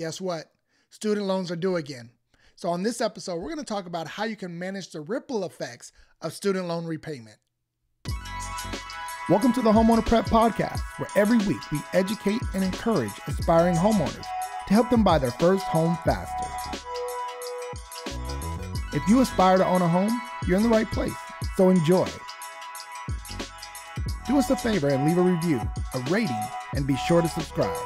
Guess what? Student loans are due again. So on this episode, we're going to talk about how you can manage the ripple effects of student loan repayment. Welcome to the Homeowner Prep podcast, where every week we educate and encourage aspiring homeowners to help them buy their first home faster. If you aspire to own a home, you're in the right place, so enjoy. Do us a favor and leave a review, a rating, and be sure to subscribe.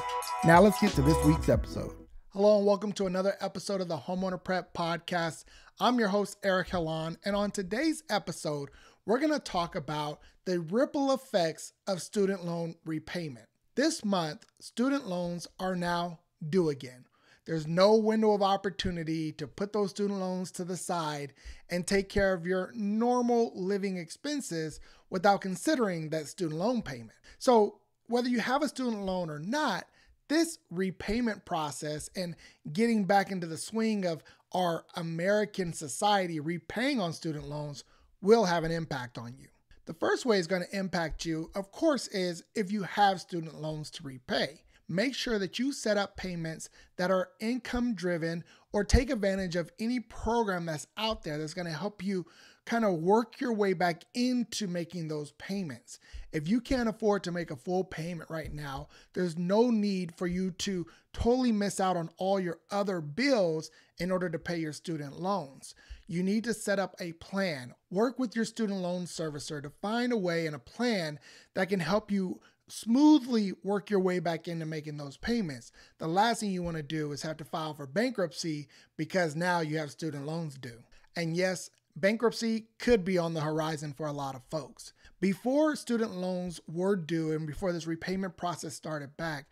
Now let's get to this week's episode. Hello and welcome to another episode of the Homeowner Prep podcast. I'm your host, Eric Helon, and on today's episode, we're going to talk about the ripple effects of student loan repayment. This month, student loans are now due again. There's no window of opportunity to put those student loans to the side and take care of your normal living expenses without considering that student loan payment. So whether you have a student loan or not, this repayment process and getting back into the swing of our American society repaying on student loans will have an impact on you. The first way it's going to impact you, of course, is if you have student loans to repay. Make sure that you set up payments that are income driven or take advantage of any program that's out there that's going to help you kind of work your way back into making those payments. If you can't afford to make a full payment right now, there's no need for you to totally miss out on all your other bills in order to pay your student loans. You need to set up a plan. Work with your student loan servicer to find a way and a plan that can help you smoothly work your way back into making those payments. The last thing you want to do is have to file for bankruptcy because now you have student loans due. And yes, bankruptcy could be on the horizon for a lot of folks. Before student loans were due and before this repayment process started back,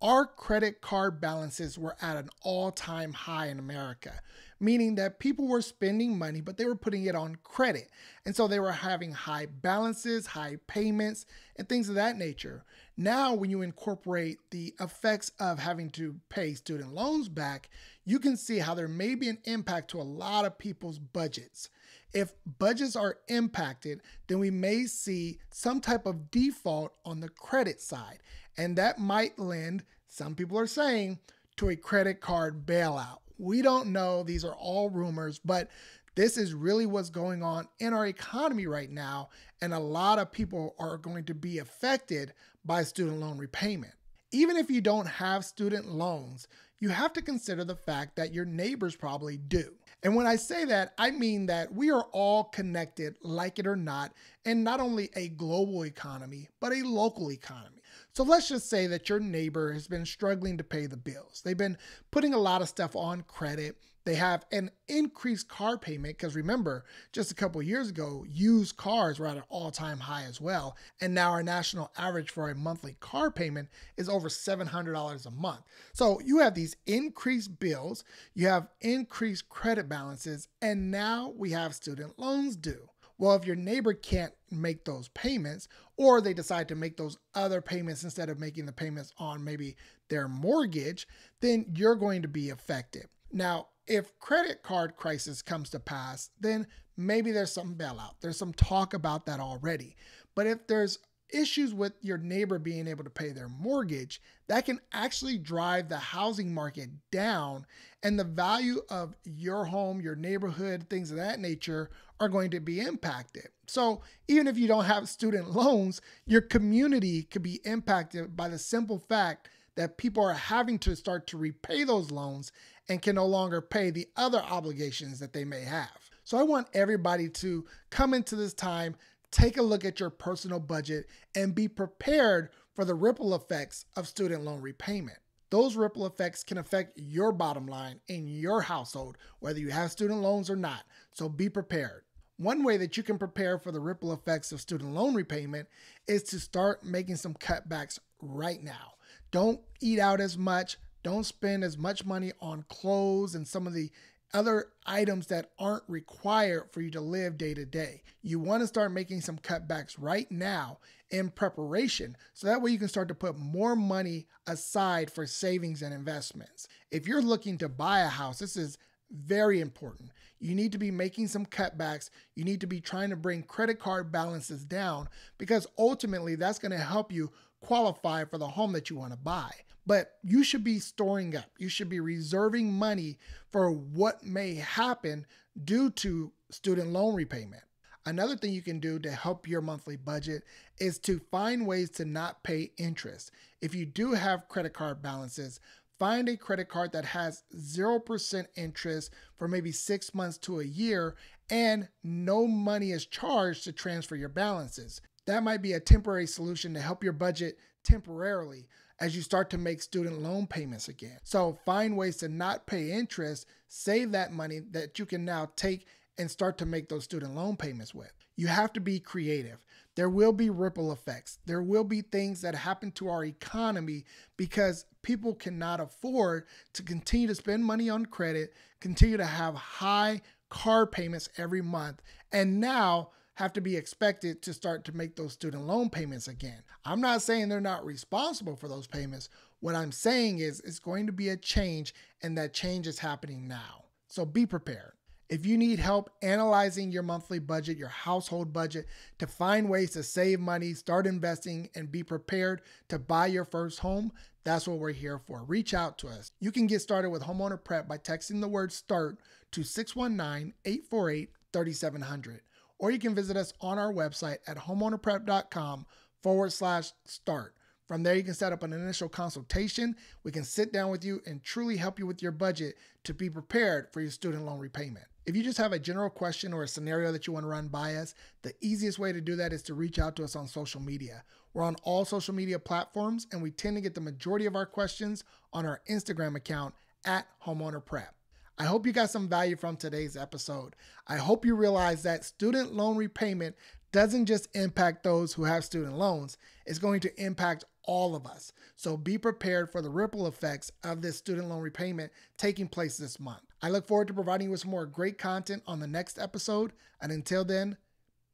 our credit card balances were at an all-time high in America, meaning that people were spending money, but they were putting it on credit. And so they were having high balances, high payments, and things of that nature. Now, when you incorporate the effects of having to pay student loans back, you can see how there may be an impact to a lot of people's budgets. If budgets are impacted, then we may see some type of default on the credit side. And that might lend, some people are saying, to a credit card bailout. We don't know. These are all rumors, but this is really what's going on in our economy right now. And a lot of people are going to be affected by student loan repayment. Even if you don't have student loans, you have to consider the fact that your neighbors probably do. And when I say that, I mean that we are all connected, like it or not, in not only a global economy, but a local economy. So let's just say that your neighbor has been struggling to pay the bills. They've been putting a lot of stuff on credit. They have an increased car payment because remember, just a couple of years ago, used cars were at an all-time high as well. And now our national average for a monthly car payment is over $700 a month. So you have these increased bills, you have increased credit balances, and now we have student loans due. Well, if your neighbor can't make those payments, or they decide to make those other payments instead of making the payments on maybe their mortgage, then you're going to be affected. Now, if credit card crisis comes to pass, then maybe there's some bailout. There's some talk about that already. But if there's issues with your neighbor being able to pay their mortgage, that can actually drive the housing market down, and the value of your home, your neighborhood, things of that nature are going to be impacted. So even if you don't have student loans, your community could be impacted by the simple fact that people are having to start to repay those loans and can no longer pay the other obligations that they may have. So I want everybody to come into this time, take a look at your personal budget, and be prepared for the ripple effects of student loan repayment. Those ripple effects can affect your bottom line in your household, whether you have student loans or not. So be prepared. One way that you can prepare for the ripple effects of student loan repayment is to start making some cutbacks right now. Don't eat out as much. Don't spend as much money on clothes and some of the other items that aren't required for you to live day to day. You want to start making some cutbacks right now in preparation, so that way you can start to put more money aside for savings and investments. If you're looking to buy a house, this is very important. You need to be making some cutbacks. You need to be trying to bring credit card balances down, because ultimately that's going to help you qualify for the home that you want to buy. but you should be storing up. You should be reserving money for what may happen due to student loan repayment. Another thing you can do to help your monthly budget is to find ways to not pay interest. If you do have credit card balances, find a credit card that has 0% interest for maybe 6 months to a year and no money is charged to transfer your balances. That might be a temporary solution to help your budget temporarily as you start to make student loan payments again. So find ways to not pay interest, save that money that you can now take and start to make those student loan payments with. You have to be creative. There will be ripple effects. There will be things that happen to our economy because people cannot afford to continue to spend money on credit, continue to have high car payments every month, and now have to be expected to start to make those student loan payments again. I'm not saying they're not responsible for those payments. What I'm saying is it's going to be a change, and that change is happening now. So be prepared. If you need help analyzing your monthly budget, your household budget, to find ways to save money, start investing, and be prepared to buy your first home, that's what we're here for. Reach out to us. You can get started with Homeowner Prep by texting the word START to 619-848-3700. Or you can visit us on our website at homeownerprep.com/start. From there, you can set up an initial consultation. We can sit down with you and truly help you with your budget to be prepared for your student loan repayment. If you just have a general question or a scenario that you want to run by us, the easiest way to do that is to reach out to us on social media. We're on all social media platforms, and we tend to get the majority of our questions on our Instagram account at Homeowner Prep. I hope you got some value from today's episode. I hope you realize that student loan repayment doesn't just impact those who have student loans. It's going to impact all of us. So be prepared for the ripple effects of this student loan repayment taking place this month. I look forward to providing you with some more great content on the next episode. And until then,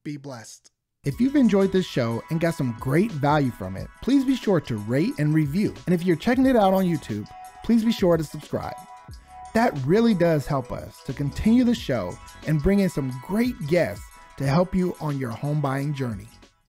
be blessed. If you've enjoyed this show and got some great value from it, please be sure to rate and review. And if you're checking it out on YouTube, please be sure to subscribe. That really does help us to continue the show and bring in some great guests to help you on your home buying journey.